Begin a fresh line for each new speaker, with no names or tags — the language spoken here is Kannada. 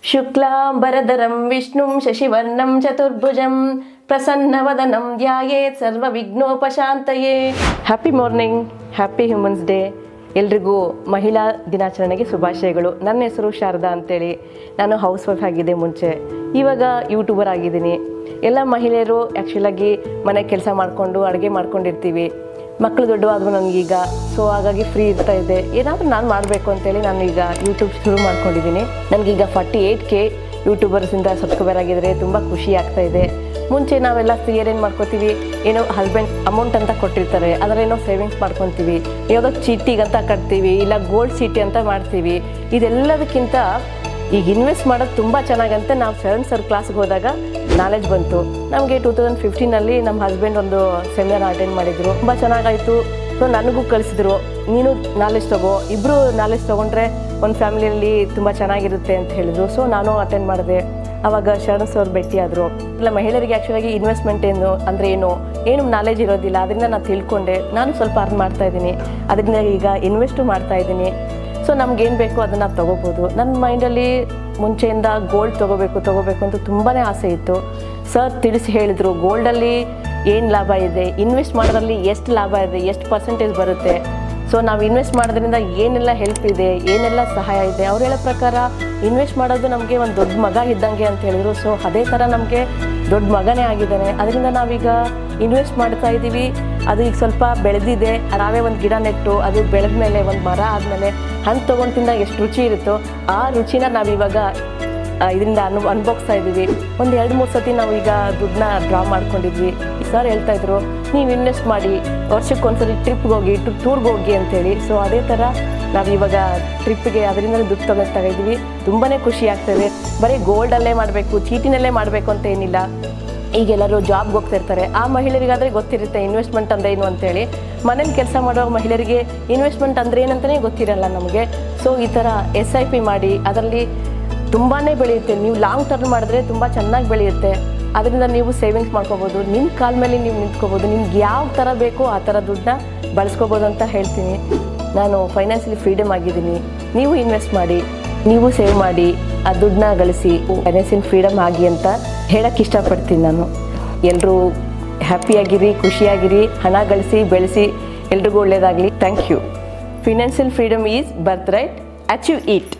ಶುಕ್ಲಾಂಬರಧರಂ ವಿಷ್ಣುಂ ಶಶಿವರ್ಣಂ ಚತುರ್ಭುಜಂ ಪ್ರಸನ್ನವದನಂ ಧ್ಯಾಯೇತ್ ಸರ್ವವಿಘ್ನೋಪಶಾಂತಯೇ. Happy morning, happy humans day. ಎಲ್ರಿಗೂ ಮಹಿಳಾ ದಿನಾಚರಣೆಗೆ ಶುಭಾಶಯಗಳು. ನನ್ನ ಹೆಸರು ಶಾರದಾ ಅಂತೇಳಿ. ನಾನು ಹೌಸ್ ವೈಫ್ ಆಗಿದ್ದೆ ಮುಂಚೆ, ಇವಾಗ ಯೂಟ್ಯೂಬರ್ ಆಗಿದ್ದೀನಿ. ಎಲ್ಲ ಮಹಿಳೆಯರು ಆ್ಯಕ್ಚುಲಾಗಿ ಮನೆ ಕೆಲಸ ಮಾಡಿಕೊಂಡು ಅಡುಗೆ ಮಾಡ್ಕೊಂಡಿರ್ತೀವಿ. ಮಕ್ಕಳು ದೊಡ್ಡವಾದ್ರು ನನಗೀಗ, ಸೊ ಹಾಗಾಗಿ ಫ್ರೀ ಇರ್ತಾ ಇದೆ, ಏನಾದರೂ ನಾನು ಮಾಡಬೇಕು ಅಂತೇಳಿ ನಾನು ಈಗ ಯೂಟ್ಯೂಬ್ ಶುರು ಮಾಡ್ಕೊಂಡಿದ್ದೀನಿ. ನನಗೀಗ 48K ಯೂಟ್ಯೂಬರ್ಸಿಂದ ಸಬ್ಸ್ಕ್ರೈಬರ್ ಆಗಿದ್ದಾರೆ. ತುಂಬ ಖುಷಿ ಆಗ್ತಾ ಇದೆ. ಮುಂಚೆ ನಾವೆಲ್ಲ ಏನೇನು ಮಾಡ್ಕೋತೀವಿ, ಏನೋ ಹಸ್ಬೆಂಡ್ ಅಮೌಂಟ್ ಅಂತ ಕೊಟ್ಟಿರ್ತಾರೆ, ಅದರೇನೋ ಸೇವಿಂಗ್ಸ್ ಮಾಡ್ಕೊತೀವಿ, ಯಾವುದೋ ಚೀಟಿಗಂತ ಕಟ್ತೀವಿ, ಇಲ್ಲ ಗೋಲ್ಡ್ ಚೀಟಿ ಅಂತ ಮಾಡ್ತೀವಿ. ಇದೆಲ್ಲದಕ್ಕಿಂತ ಈಗ ಇನ್ವೆಸ್ಟ್ ಮಾಡೋದು ತುಂಬ ಚೆನ್ನಾಗಂತೆ ನಾವು 7th ಸರ್ ಕ್ಲಾಸ್ಗೆ ಹೋದಾಗ ನಾಲೆಜ್ ಬಂತು ನಮಗೆ. 2015 ನಮ್ಮ ಹಸ್ಬೆಂಡ್ ಒಂದು ಸೆಮಿನಾರ್ ಅಟೆಂಡ್ ಮಾಡಿದರು, ತುಂಬ ಚೆನ್ನಾಗಾಯಿತು. ಸೊ ನನಗೂ ಕಳಿಸಿದ್ರು, ನೀನು ನಾಲೆಜ್ ತಗೋ, ಇಬ್ಬರು ನಾಲೆಜ್ ತೊಗೊಂಡ್ರೆ ಒಂದು ಫ್ಯಾಮಿಲಿಯಲ್ಲಿ ತುಂಬ ಚೆನ್ನಾಗಿರುತ್ತೆ ಅಂತ ಹೇಳಿದ್ರು. ಸೊ ನಾನು ಅಟೆಂಡ್ ಮಾಡಿದೆ. ಆವಾಗ ಶರಣ್ ಸರ್ ಭೇಟಿಯಾದರು. ಇಲ್ಲ, ಮಹಿಳೆಯರಿಗೆ ಆ್ಯಕ್ಚುಲಾಗಿ ಇನ್ವೆಸ್ಟ್ಮೆಂಟ್ ಏನು ನಾಲೆಜ್ ಇರೋದಿಲ್ಲ. ಅದರಿಂದ ನಾನು ತಿಳ್ಕೊಂಡೆ, ನಾನು ಸ್ವಲ್ಪ ಅರ್ನ್ ಮಾಡ್ತಾಯಿದ್ದೀನಿ, ಅದರಿಂದ ಈಗ ಇನ್ವೆಸ್ಟು ಮಾಡ್ತಾಯಿದ್ದೀನಿ. ಸೊ ನಮ್ಗೇನು ಬೇಕೋ ಅದನ್ನು ತೊಗೋಬೋದು. ನನ್ನ ಮೈಂಡಲ್ಲಿ ಮುಂಚೆಯಿಂದ ಗೋಲ್ಡ್ ತೊಗೋಬೇಕು ಅಂತ ತುಂಬಾ ಆಸೆ ಇತ್ತು. ಸರ್ ತಿಳಿಸಿ ಹೇಳಿದರು, ಗೋಲ್ಡಲ್ಲಿ ಏನು ಲಾಭ ಇದೆ, ಇನ್ವೆಸ್ಟ್ ಮಾಡೋದ್ರಲ್ಲಿ ಎಷ್ಟು ಲಾಭ ಇದೆ, ಎಷ್ಟು ಪರ್ಸೆಂಟೇಜ್ ಬರುತ್ತೆ, ಸೊ ನಾವು ಇನ್ವೆಸ್ಟ್ ಮಾಡೋದ್ರಿಂದ ಏನೆಲ್ಲ ಹೆಲ್ಪ್ ಇದೆ, ಏನೆಲ್ಲ ಸಹಾಯ ಇದೆ. ಅವ್ರು ಹೇಳೋ ಪ್ರಕಾರ ಇನ್ವೆಸ್ಟ್ ಮಾಡೋದು ನಮಗೆ ಒಂದು ದೊಡ್ಡ ಮಗ ಇದ್ದಂಗೆ ಅಂತ ಹೇಳಿದರು. ಸೊ ಅದೇ ಥರ ನಮಗೆ ದೊಡ್ಡ ಮಗನೇ ಆಗಿದ್ದಾನೆ. ಅದರಿಂದ ನಾವೀಗ ಇನ್ವೆಸ್ಟ್ ಮಾಡ್ತಾ ಇದ್ದೀವಿ. ಅದು ಈಗ ಸ್ವಲ್ಪ ಬೆಳೆದಿದೆ. ನಾವೇ ಒಂದು ಗಿಡ ನೆಟ್ಟು ಅದು ಬೆಳೆದ ಮೇಲೆ ಒಂದು ಮರ ಆದಮೇಲೆ ಹಣ್ಣು ತೊಗೊಂಡು ತಿಂದಾಗ ಎಷ್ಟು ರುಚಿ ಇರುತ್ತೋ ಆ ರುಚಿನ ನಾವಿವಾಗ ಇದರಿಂದ ಅನುಭವಿಸ್ತಾ ಇದ್ದೀವಿ. ಒಂದು 2-3 ಸತಿ ನಾವೀಗ ದುಡ್ಡನ್ನ ಡ್ರಾ ಮಾಡ್ಕೊಂಡಿದ್ವಿ. ಸರ್ ಹೇಳ್ತಾಯಿದ್ರು, ನೀವು ಇನ್ವೆಸ್ಟ್ ಮಾಡಿ, ವರ್ಷಕ್ಕೊಂದ್ಸರಿ ಟ್ರಿಪ್ಗೆ ಹೋಗಿ, ಟೂರ್ಗೆ ಹೋಗಿ ಅಂತೇಳಿ. ಸೊ ಅದೇ ಥರ ನಾವಿವಾಗ ಟ್ರಿಪ್ಗೆ ಅದರಿಂದ ದುಡ್ಡು ತಗೊಳ್ತಾ ಇದ್ದೀವಿ. ತುಂಬಾ ಖುಷಿ ಆಗ್ತದೆ. ಬರೀ ಗೋಲ್ಡಲ್ಲೇ ಮಾಡಬೇಕು, ಚೀಟಿನಲ್ಲೇ ಮಾಡಬೇಕು ಅಂತ ಏನಿಲ್ಲ. ಈಗೆಲ್ಲರೂ ಜಾಬ್ಗೆ ಹೋಗ್ತಿರ್ತಾರೆ, ಆ ಮಹಿಳೆಯರಿಗಾದರೆ ಗೊತ್ತಿರುತ್ತೆ ಇನ್ವೆಸ್ಟ್ಮೆಂಟ್ ಅಂದರೆ ಏನು ಅಂತೇಳಿ. ಮನೇಲಿ ಕೆಲಸ ಮಾಡೋ ಮಹಿಳೆಯರಿಗೆ ಇನ್ವೆಸ್ಟ್ಮೆಂಟ್ ಅಂದರೆ ಏನಂತಲೇ ಗೊತ್ತಿರಲ್ಲ ನಮಗೆ. ಸೊ ಈ ಥರ SIP ಮಾಡಿ ಅದರಲ್ಲಿ ತುಂಬಾ ಬೆಳೆಯುತ್ತೆ. ನೀವು ಲಾಂಗ್ ಟರ್ಮ್ ಮಾಡಿದ್ರೆ ತುಂಬ ಚೆನ್ನಾಗಿ ಬೆಳೆಯುತ್ತೆ. ಅದರಿಂದ ನೀವು ಸೇವಿಂಗ್ಸ್ ಮಾಡ್ಕೋಬೋದು, ನಿಮ್ಮ ಕಾಲ ಮೇಲೆ ನೀವು ನಿಂತ್ಕೋಬೋದು. ನಿಮ್ಗೆ ಯಾವ ಥರ ಬೇಕೋ ಆ ಥರ ದುಡ್ಡನ್ನ ಬಳಸ್ಕೋಬೋದು ಅಂತ ಹೇಳ್ತೀನಿ. ನಾನು ಫೈನಾನ್ಷಿಯಲಿ ಫ್ರೀಡಮ್ ಆಗಿದ್ದೀನಿ. ನೀವು ಇನ್ವೆಸ್ಟ್ ಮಾಡಿ, ನೀವು ಸೇವ್ ಮಾಡಿ, ಆ ದುಡ್ಡನ್ನ ಗಳಿಸಿ ಫೈನಾನ್ಷಿಯಲ್ ಫ್ರೀಡಮ್ ಆಗಿ ಅಂತ ಹೇಳೋಕ್ಕೆ ಇಷ್ಟಪಡ್ತೀನಿ ನಾನು. ಎಲ್ಲರೂ ಹ್ಯಾಪಿಯಾಗಿರಿ, ಖುಷಿಯಾಗಿರಿ, ಹಣ ಗಳಿಸಿ ಬೆಳೆಸಿ, ಎಲ್ರಿಗೂ ಒಳ್ಳೆಯದಾಗಲಿ. Thank you. Financial freedom is birthright, achieve it.